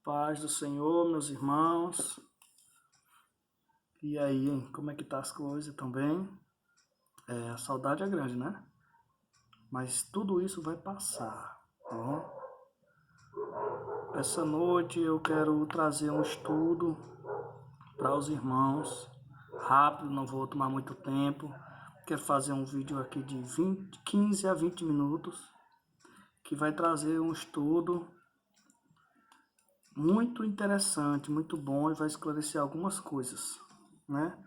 Paz do Senhor, meus irmãos. E aí, hein? Como é que tá as coisas também? A saudade é grande, né? Mas tudo isso vai passar, tá bom? Essa noite eu quero trazer um estudo para os irmãos. Rápido, não vou tomar muito tempo. Quero fazer um vídeo aqui de 15 a 20 minutos, que vai trazer um estudo muito interessante, muito bom, e vai esclarecer algumas coisas, né?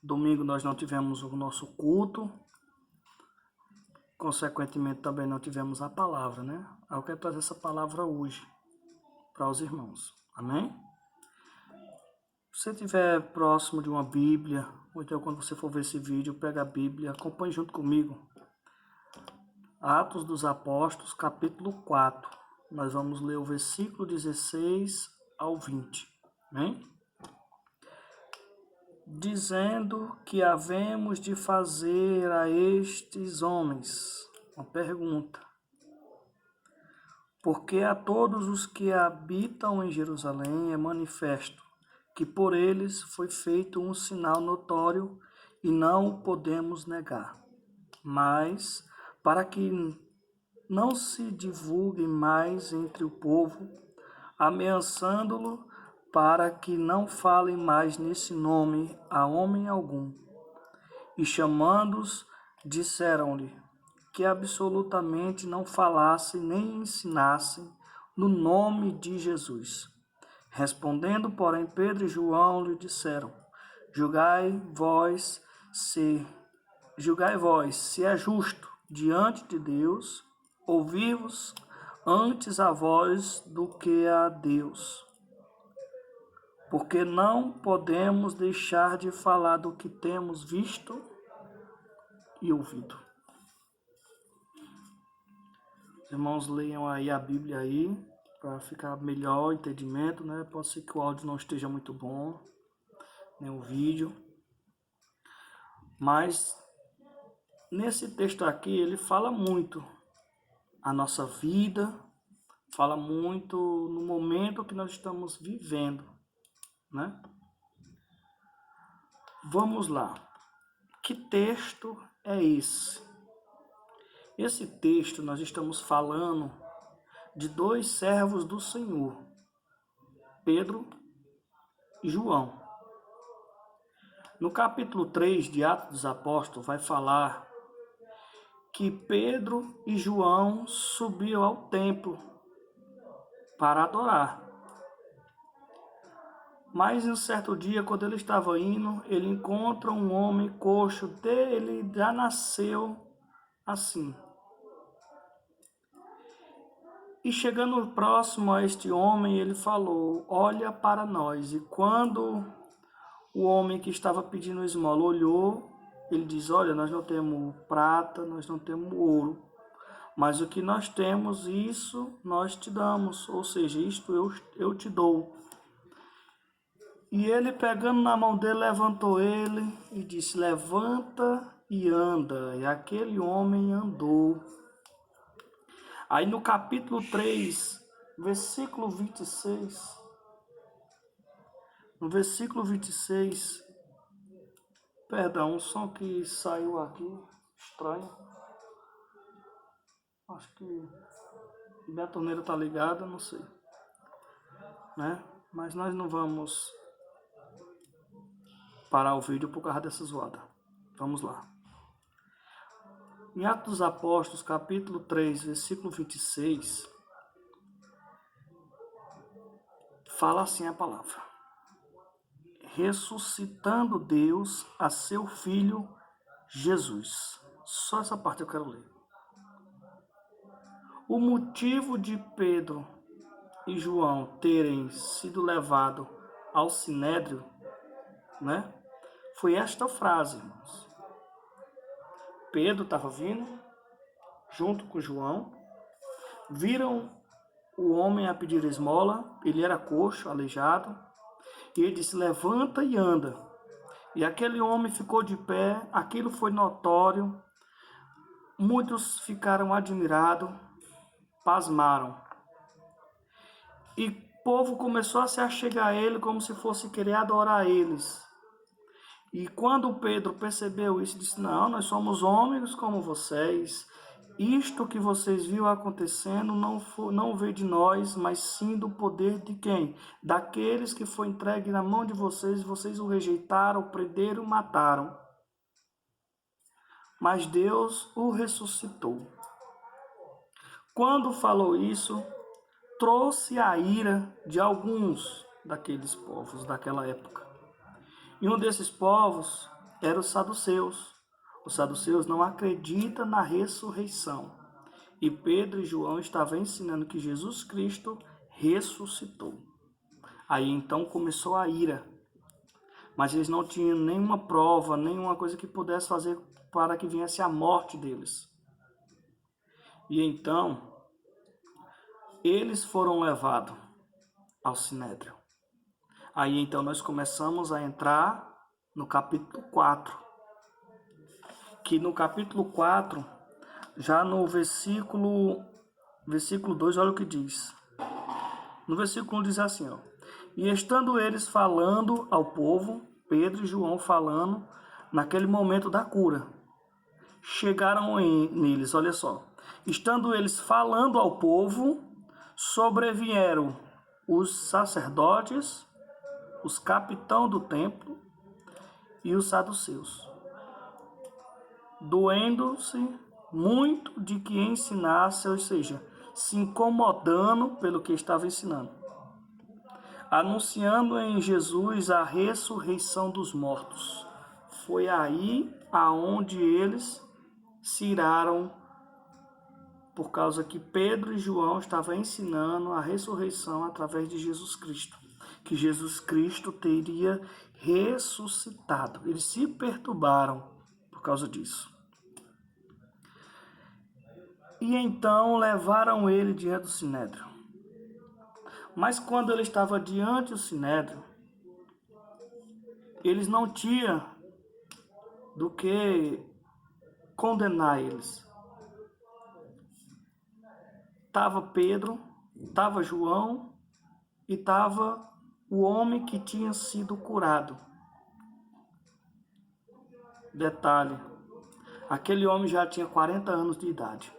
Domingo nós não tivemos o nosso culto, consequentemente também não tivemos a palavra, né? Eu quero trazer essa palavra hoje para os irmãos, amém? Se você estiver próximo de uma Bíblia, ou então quando você for ver esse vídeo, pega a Bíblia, acompanhe junto comigo. Atos dos Apóstolos, capítulo 4. Nós vamos ler o versículo 16 ao 20, amém? Dizendo que havemos de fazer a estes homens uma pergunta. Porque a todos os que habitam em Jerusalém é manifesto que por eles foi feito um sinal notório e não o podemos negar. Mas, para que não se divulgue mais entre o povo, ameaçando-lo para que não falem mais nesse nome a homem algum. E chamando-os, disseram-lhe que absolutamente não falassem nem ensinassem no nome de Jesus. Respondendo, porém, Pedro e João lhe disseram: Julgai vós se é justo diante de Deus ouvir-vos antes a vós do que a Deus. Porque não podemos deixar de falar do que temos visto e ouvido. Os irmãos leiam aí a Bíblia aí, para ficar melhor o entendimento, né? Pode ser que o áudio não esteja muito bom, nem o vídeo. Mas nesse texto aqui ele fala muito a nossa vida, fala muito no momento que nós estamos vivendo, né? Vamos lá. Que texto é esse? Esse texto nós estamos falando de dois servos do Senhor, Pedro e João. No capítulo 3 de Atos dos Apóstolos vai falar que Pedro e João subiram ao templo para adorar. Mas em um certo dia, quando ele estava indo, ele encontra um homem coxo, ele já nasceu assim. E chegando próximo a este homem, ele falou: olha para nós. E quando o homem que estava pedindo esmola olhou, ele diz: olha, nós não temos prata, nós não temos ouro, mas o que nós temos, isso nós te damos, ou seja, isto eu te dou. E ele, pegando na mão dele, levantou ele e disse: levanta e anda. E aquele homem andou. Aí no capítulo 3, versículo 26, no versículo 26, perdão, um som que saiu aqui, estranho. Acho que minha torneira está ligada, não sei, né? Mas nós não vamos parar o vídeo por causa dessa zoada. Vamos lá. Em Atos dos Apóstolos, capítulo 3, versículo 26, fala assim a palavra: ressuscitando Deus a seu Filho Jesus. Só essa parte eu quero ler. O motivo de Pedro e João terem sido levados ao Sinédrio, né, foi esta frase, irmãos. Pedro estava vindo junto com João, viram o homem a pedir esmola, ele era coxo, aleijado, e ele disse: levanta e anda. E aquele homem ficou de pé, aquilo foi notório, muitos ficaram admirados, pasmaram. E O povo começou a se achegar a ele como se fosse querer adorar eles. E quando Pedro percebeu isso, disse: não, nós somos homens como vocês. Isto que vocês viram acontecendo não veio de nós, mas sim do poder de quem? Daqueles que foi entregue na mão de vocês, e vocês o rejeitaram, o prenderam, mataram. Mas Deus o ressuscitou. Quando falou isso, trouxe a ira de alguns daqueles povos daquela época. E um desses povos era os saduceus. Os saduceus não acreditam na ressurreição. E Pedro e João estavam ensinando que Jesus Cristo ressuscitou. Aí então começou a ira. Mas eles não tinham nenhuma prova, nenhuma coisa que pudesse fazer para que viesse a morte deles. E então, eles foram levados ao Sinédrio. Aí então nós começamos a entrar no capítulo 4. Que no capítulo 4, já no versículo 2, olha o que diz. No versículo 1 diz assim, ó: e estando eles falando ao povo, Pedro e João falando, naquele momento da cura, chegaram neles, olha só. Estando eles falando ao povo, sobrevieram os sacerdotes, os capitães do templo e os saduceus, doendo-se muito de que ensinasse, ou seja, se incomodando pelo que estava ensinando, anunciando em Jesus a ressurreição dos mortos. Foi aí aonde eles se iraram, por causa que Pedro e João estavam ensinando a ressurreição através de Jesus Cristo, que Jesus Cristo teria ressuscitado. Eles se perturbaram por causa disso. E então levaram ele diante do Sinédrio. Mas quando ele estava diante do Sinédrio, eles não tinham do que condenar eles. Estava Pedro, estava João e estava o homem que tinha sido curado. Detalhe, aquele homem já tinha 40 anos de idade.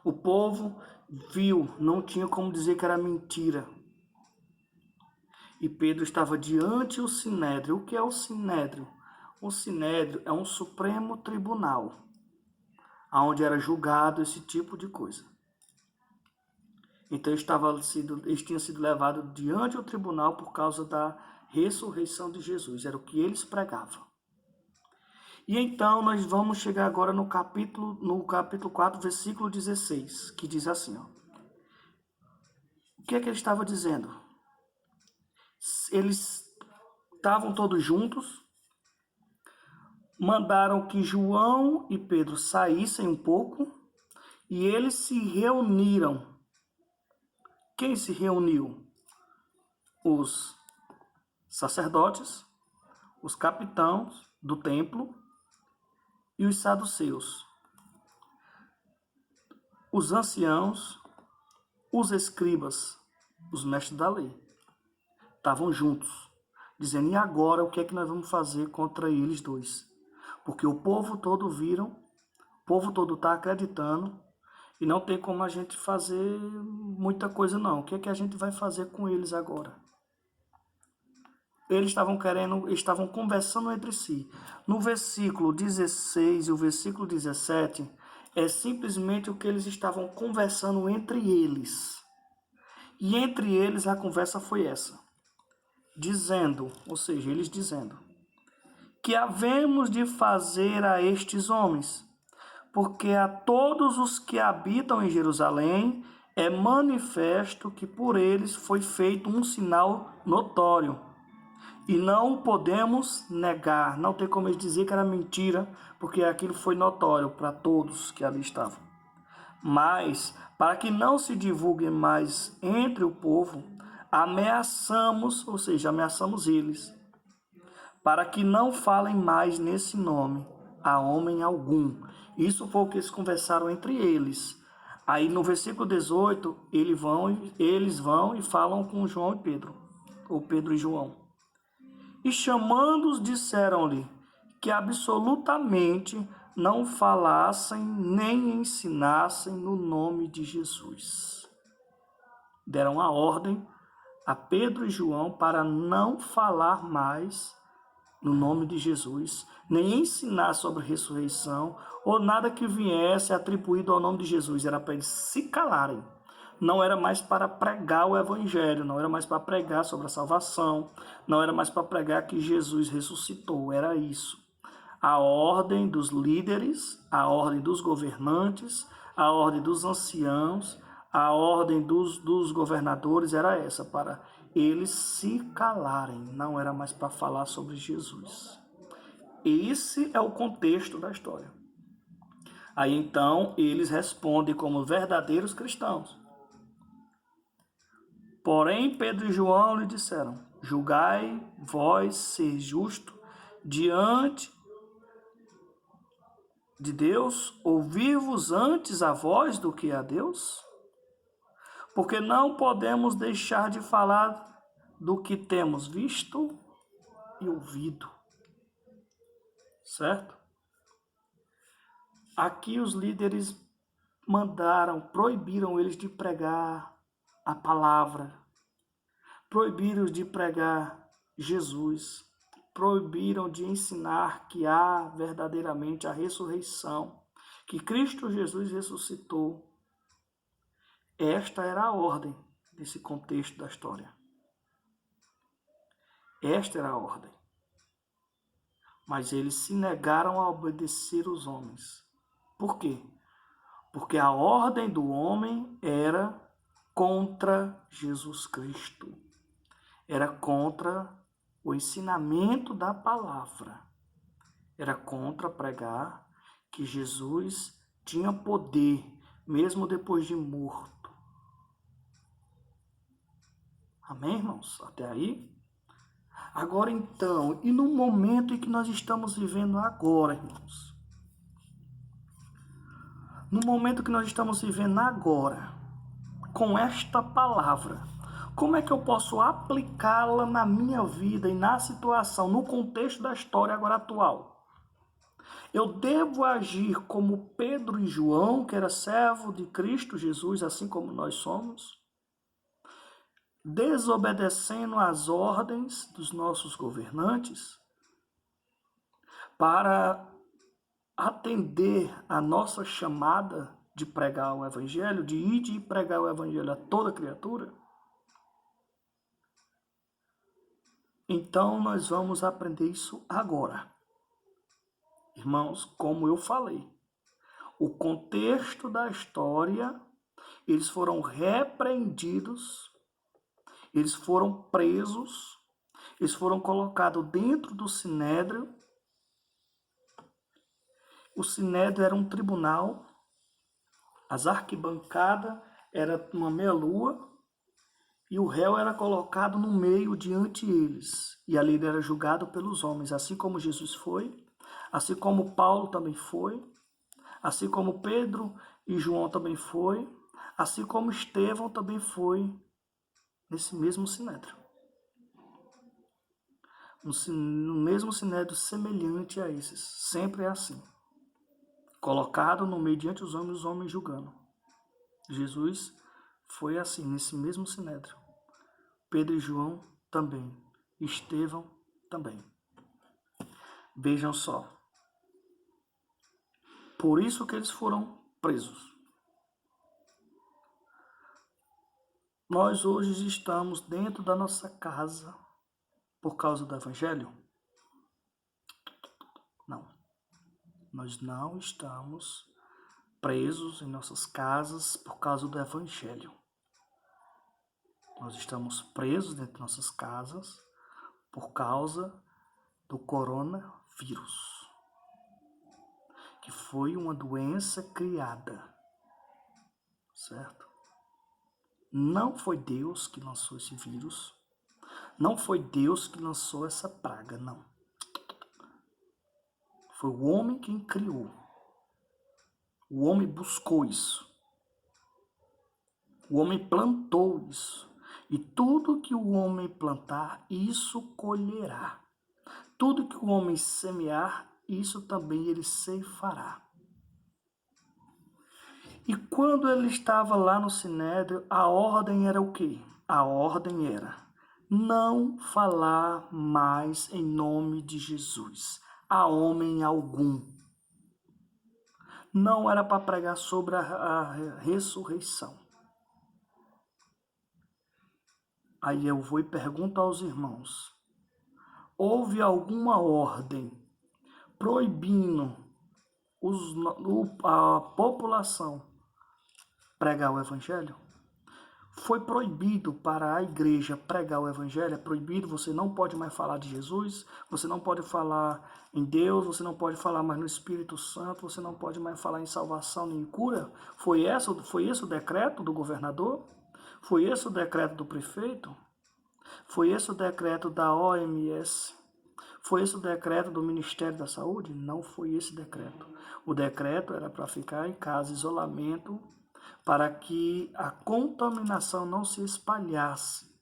O povo viu, não tinha como dizer que era mentira. E Pedro estava diante do Sinédrio. O que é o Sinédrio? O Sinédrio é um supremo tribunal, onde era julgado esse tipo de coisa. Então eles tinham sido levados diante do tribunal por causa da ressurreição de Jesus. Era o que eles pregavam. E então nós vamos chegar agora no capítulo 4, versículo 16, que diz assim, ó. O que é que ele estava dizendo? Eles estavam todos juntos, mandaram que João e Pedro saíssem um pouco e eles se reuniram. Quem se reuniu? Os sacerdotes, os capitães do templo e os saduceus, os anciãos, os escribas, os mestres da lei, estavam juntos, dizendo: e agora o que é que nós vamos fazer contra eles dois? Porque o povo todo viram, o povo todo está acreditando, e não tem como a gente fazer muita coisa não. O que é que a gente vai fazer com eles agora? Eles estavam conversando entre si. No versículo 16 e o versículo 17, é simplesmente o que eles estavam conversando entre eles. E entre eles a conversa foi essa. Dizendo, ou seja, eles dizendo, que havemos de fazer a estes homens, porque a todos os que habitam em Jerusalém é manifesto que por eles foi feito um sinal notório. E não o podemos negar, não tem como eles dizer que era mentira, porque aquilo foi notório para todos que ali estavam. Mas, para que não se divulgue mais entre o povo, ameaçamos, ou seja, ameaçamos eles, para que não falem mais nesse nome a homem algum. Isso foi o que eles conversaram entre eles. Aí no versículo 18, eles vão e falam com João e Pedro, ou Pedro e João. E chamando-os, disseram-lhe que absolutamente não falassem nem ensinassem no nome de Jesus. Deram a ordem a Pedro e João para não falar mais no nome de Jesus, nem ensinar sobre ressurreição ou nada que viesse atribuído ao nome de Jesus. Era para eles se calarem. Não era mais para pregar o evangelho, não era mais para pregar sobre a salvação, não era mais para pregar que Jesus ressuscitou, era isso. A ordem dos líderes, a ordem dos governantes, a ordem dos anciãos, a ordem dos governadores era essa, para eles se calarem, não era mais para falar sobre Jesus. Esse é o contexto da história. Aí então eles respondem como verdadeiros cristãos. Porém, Pedro e João lhe disseram: julgai vós ser justo diante de Deus, ouvir-vos antes a vós do que a Deus? Porque não podemos deixar de falar do que temos visto e ouvido. Certo? Aqui os líderes proibiram eles de pregar a palavra, proibiram de pregar Jesus, proibiram de ensinar que há verdadeiramente a ressurreição, que Cristo Jesus ressuscitou. Esta era a ordem desse contexto da história. Esta era a ordem. Mas eles se negaram a obedecer os homens. Por quê? Porque a ordem do homem era contra Jesus Cristo. Era contra o ensinamento da palavra. Era contra pregar que Jesus tinha poder, mesmo depois de morto. Amém, irmãos? Até aí? Agora então, e no momento em que nós estamos vivendo agora, irmãos? No momento que nós estamos vivendo agora, com esta palavra, como é que eu posso aplicá-la na minha vida e na situação, no contexto da história agora atual? Eu devo agir como Pedro e João, que era servo de Cristo Jesus, assim como nós somos? Desobedecendo às ordens dos nossos governantes para atender a nossa chamada de pregar o evangelho, de ir e pregar o evangelho a toda criatura? Então nós vamos aprender isso agora. Irmãos, como eu falei, o contexto da história, eles foram repreendidos, eles foram presos, eles foram colocados dentro do Sinédrio. O Sinédrio era um tribunal, as arquibancadas eram uma meia-lua, e o réu era colocado no meio diante deles. E ali ele era julgado pelos homens, assim como Jesus foi, assim como Paulo também foi, assim como Pedro e João também foi, assim como Estevão também foi nesse mesmo sinédrio. No mesmo sinédrio semelhante a esses. Sempre é assim. Colocado no meio diante dos homens, os homens julgando. Jesus foi assim, nesse mesmo sinédrio. Pedro e João também. Estevão também. Vejam só. Por isso que eles foram presos. Nós hoje estamos dentro da nossa casa por causa do Evangelho? Não. Nós não estamos presos em nossas casas por causa do Evangelho. Nós estamos presos dentro de nossas casas por causa do coronavírus, que foi uma doença criada, certo? Não foi Deus que lançou esse vírus, não foi Deus que lançou essa praga, não. Foi o homem quem criou. O homem buscou isso. O homem plantou isso. E tudo que o homem plantar, isso colherá. Tudo que o homem semear, isso também ele ceifará. E quando ele estava lá no Sinédrio, a ordem era o quê? A ordem era não falar mais em nome de Jesus a homem algum. Não era para pregar sobre a ressurreição. Aí eu vou e pergunto aos irmãos, houve alguma ordem proibindo a população pregar o evangelho? Foi proibido para a igreja pregar o evangelho? É proibido, você não pode mais falar de Jesus, você não pode falar em Deus, você não pode falar mais no Espírito Santo, você não pode mais falar em salvação nem em cura? Foi esse o decreto do governador? Foi esse o decreto do prefeito? Foi esse o decreto da OMS? Foi esse o decreto do Ministério da Saúde? Não foi esse decreto. O decreto era para ficar em casa, isolamento, para que a contaminação não se espalhasse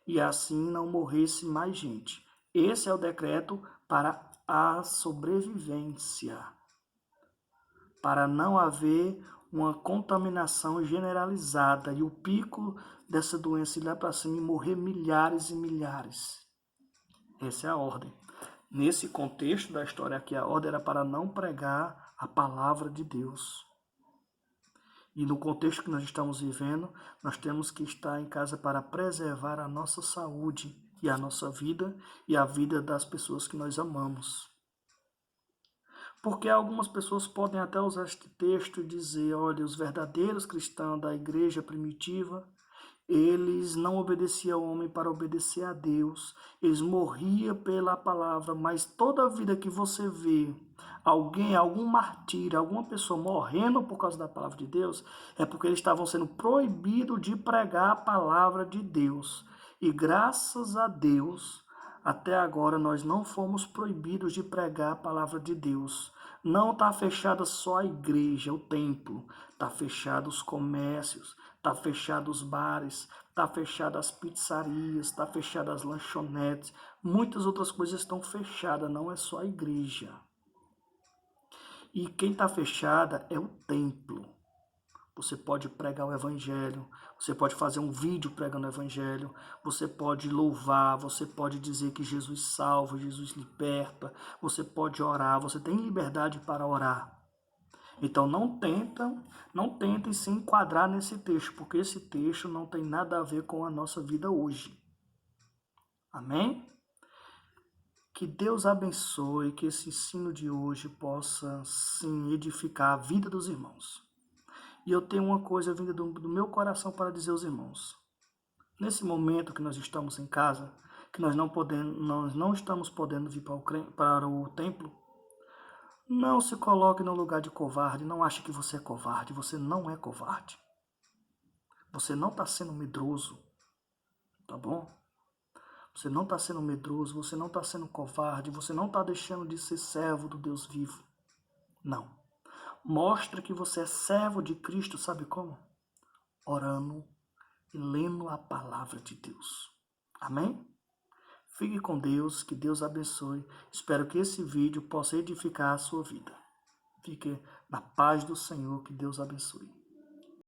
e assim não morresse mais gente. Esse é o decreto para a sobrevivência, para não haver uma contaminação generalizada e o pico dessa doença ir lá para cima e morrer milhares e milhares. Essa é a ordem. Nesse contexto da história aqui, a ordem era para não pregar a palavra de Deus. E no contexto que nós estamos vivendo, nós temos que estar em casa para preservar a nossa saúde e a nossa vida e a vida das pessoas que nós amamos. Porque algumas pessoas podem até usar este texto e dizer, olha, os verdadeiros cristãos da igreja primitiva, eles não obedeciam ao homem para obedecer a Deus. Eles morriam pela palavra, mas toda a vida que você vê alguém, algum martírio, alguma pessoa morrendo por causa da palavra de Deus, é porque eles estavam sendo proibidos de pregar a palavra de Deus. E graças a Deus, até agora nós não fomos proibidos de pregar a palavra de Deus. Não está fechada só a igreja, o templo. Está fechado os comércios, está fechado os bares, está fechado as pizzarias, está fechado as lanchonetes. Muitas outras coisas estão fechadas, não é só a igreja. E quem está fechada é o templo. Você pode pregar o evangelho, você pode fazer um vídeo pregando o evangelho, você pode louvar, você pode dizer que Jesus salva, Jesus liberta, você pode orar, você tem liberdade para orar. Então não tentem se enquadrar nesse texto, porque esse texto não tem nada a ver com a nossa vida hoje. Amém? Que Deus abençoe, que esse ensino de hoje possa sim edificar a vida dos irmãos. E eu tenho uma coisa vinda do meu coração para dizer aos irmãos. Nesse momento que nós estamos em casa, que nós não estamos podendo vir para o templo, não se coloque no lugar de covarde, não ache que você é covarde, você não é covarde. Você não está sendo medroso, tá bom? Você não está sendo medroso, você não está sendo covarde, você não está deixando de ser servo do Deus vivo. Não. Mostra que você é servo de Cristo, sabe como? Orando e lendo a palavra de Deus. Amém? Fique com Deus, que Deus abençoe. Espero que esse vídeo possa edificar a sua vida. Fique na paz do Senhor, que Deus abençoe.